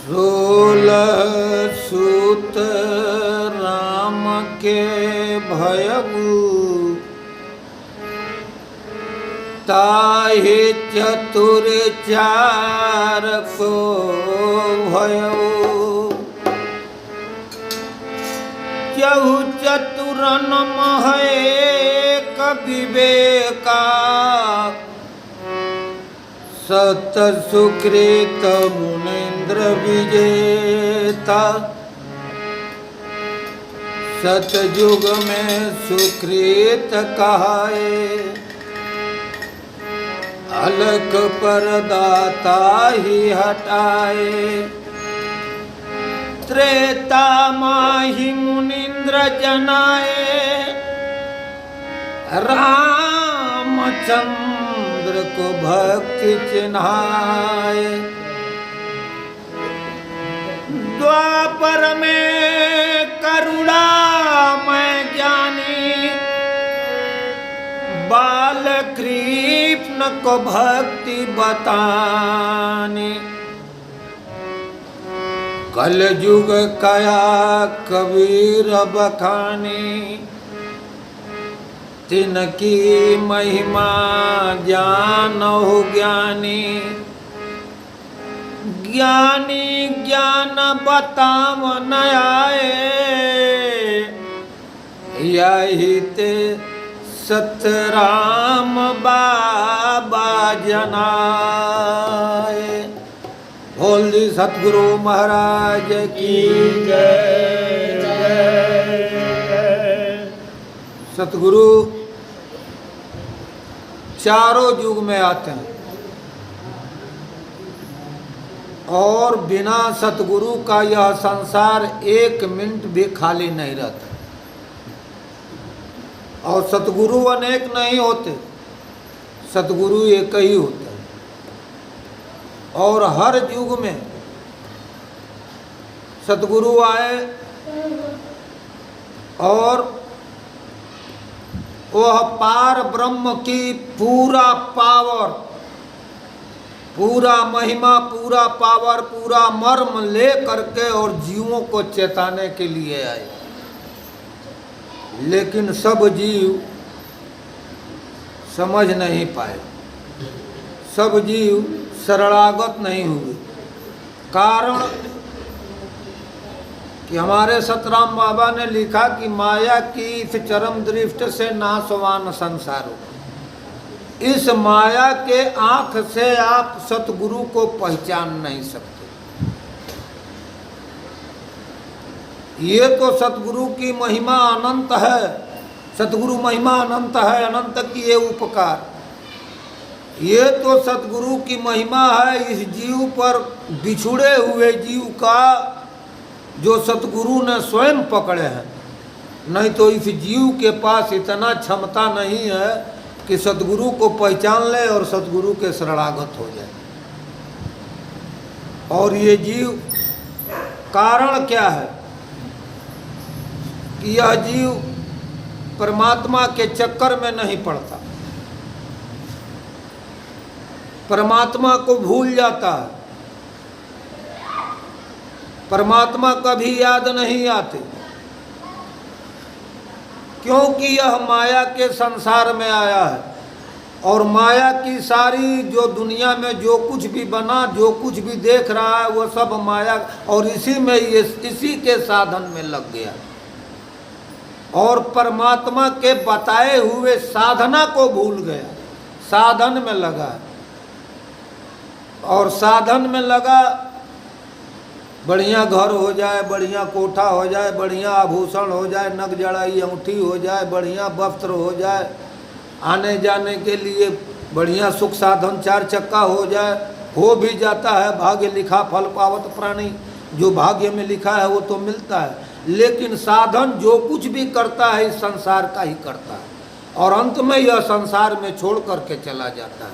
16 सूत राम के भयउ ताहि चतुर चार को भयउ चहु चतुरन महे विवेका सत सुकृत मुनीन्द्र विजेता सतयुग में सुकृत कहाए अलख परदाता ही हटाए त्रेता माहि मुनीन्द्र जनाए रामचंद्र को भक्ति चिन्हाए द्वापर में करुणा मैं ज्ञानी बाल कृष्ण को भक्ति बतानी कल युग कया कबीर बखानी तिनकी महिमा ज्ञान हो ज्ञानी ज्ञानी ज्ञान बताव न आए यही ते सतराम बाबा जनाए। बोल दी सतगुरु महाराज की जय। सतगुरु चारों युग में आते हैं और बिना सतगुरु का यह संसार एक मिनट भी खाली नहीं रहता। और सतगुरु अनेक नहीं होते, सतगुरु एक ही होता है। और हर युग में सतगुरु आए और वह पार ब्रह्म की पूरा पावर, पूरा महिमा, पूरा पावर, पूरा मर्म ले करके और जीवों को चेताने के लिए आए। लेकिन सब जीव समझ नहीं पाए, सब जीव शरणागत नहीं हुए। कारण कि हमारे सतराम बाबा ने लिखा कि माया की इस चरम दृष्टि से नाशवान संसारो। इस माया के आँख से आप सतगुरु को पहचान नहीं सकते। ये तो सतगुरु की महिमा अनंत है, सतगुरु महिमा अनंत है, अनंत की ये उपकार। ये तो सतगुरु की महिमा है इस जीव पर, बिछुड़े हुए जीव का जो सतगुरु ने स्वयं पकड़े हैं। नहीं तो इस जीव के पास इतना क्षमता नहीं है कि सतगुरु को पहचान ले और सतगुरु के शरणागत हो जाए। और ये जीव, कारण क्या है कि यह जीव परमात्मा के चक्कर में नहीं पड़ता, परमात्मा को भूल जाता है, परमात्मा कभी याद नहीं आते, क्योंकि यह माया के संसार में आया है। और माया की सारी जो दुनिया में जो कुछ भी बना, जो कुछ भी देख रहा है, वो सब माया, और इसी में ये इसी के साधन में लग गया और परमात्मा के बताए हुए साधना को भूल गया, साधन में लगा। और साधन में लगा, बढ़िया घर हो जाए, बढ़िया कोठा हो जाए, बढ़िया आभूषण हो जाए, नग जड़ाई अंगूठी हो जाए, बढ़िया वस्त्र हो जाए, आने जाने के लिए बढ़िया सुख साधन, चार चक्का हो जाए, हो भी जाता है। भाग्य लिखा फल पावत प्राणी, जो भाग्य में लिखा है वो तो मिलता है। लेकिन साधन जो कुछ भी करता है इस संसार का ही करता है और अंत में यह संसार में छोड़ करके चला जाता है।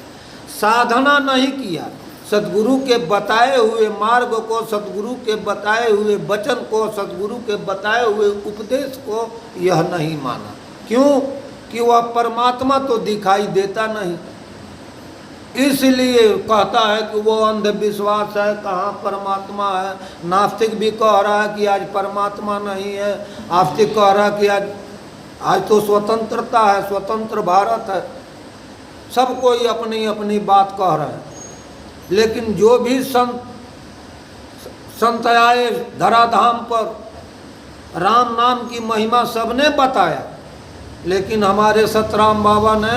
साधना नहीं किया, सतगुरु के बताए हुए मार्ग को, सतगुरु के बताए हुए वचन को, सतगुरु के बताए हुए उपदेश को यह नहीं माना। क्यों? कि वह परमात्मा तो दिखाई देता नहीं, इसलिए कहता है कि वो अंधविश्वास है, कहाँ परमात्मा है। नास्तिक भी कह रहा है कि आज परमात्मा नहीं है, आस्तिक कह रहा है कि आज तो स्वतंत्रता है, स्वतंत्र भारत है। सब कोई अपनी अपनी बात कह रहा है। लेकिन जो भी संत आए धराधाम पर, राम नाम की महिमा सबने बताया, लेकिन हमारे सतराम बाबा ने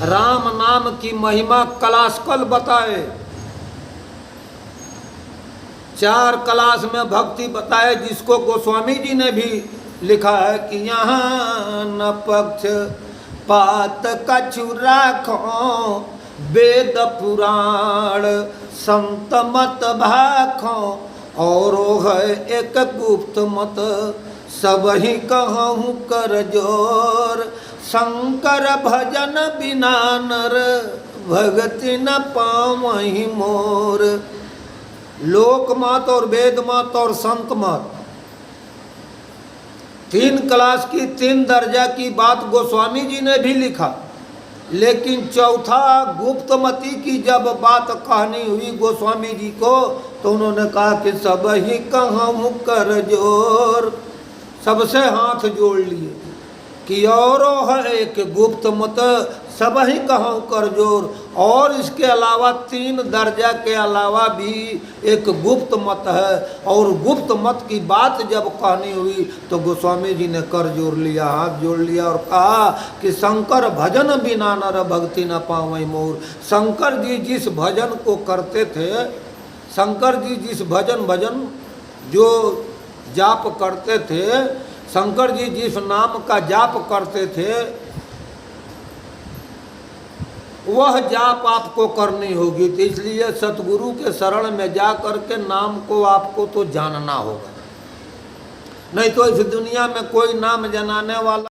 राम नाम की महिमा क्लासिकल बताए। 4 क्लास में भक्ति बताए, जिसको गोस्वामी जी ने भी लिखा है कि यहाँ न पक्ष पात कछु राखो, वेद पुराण संत मत भाखो, और है एक गुप्त मत सब ही कहूँ कर जोर, शंकर भजन बिना नर भगति न पावहि मोर। लोक मत और वेद मत और संत मत, 3 क्लास की 3 दर्जा की बात गोस्वामी जी ने भी लिखा। लेकिन चौथा गुप्तमती की जब बात कहनी हुई गोस्वामी जी को, तो उन्होंने कहा कि सब ही कहूँ कर जोर, सबसे हाथ जोड़ लिए कि और है एक गुप्त मत सब ही कहूँ कर जोर। और इसके अलावा 3 दर्जा के अलावा भी एक गुप्त मत है। और गुप्त मत की बात जब कहनी हुई तो गोस्वामी जी ने कर जोड़ लिया, हाथ जोड़ लिया और कहा कि शंकर भजन बिना नर भक्ति न पावै मोर। शंकर जी जिस भजन को करते थे, शंकर जी जिस भजन जो जाप करते थे, शंकर जी जिस नाम का जाप करते थे, वह जाप आपको करनी होगी। तो इसलिए सतगुरु के शरण में जा कर के नाम को आपको तो जानना होगा, नहीं तो इस दुनिया में कोई नाम जनाने वाला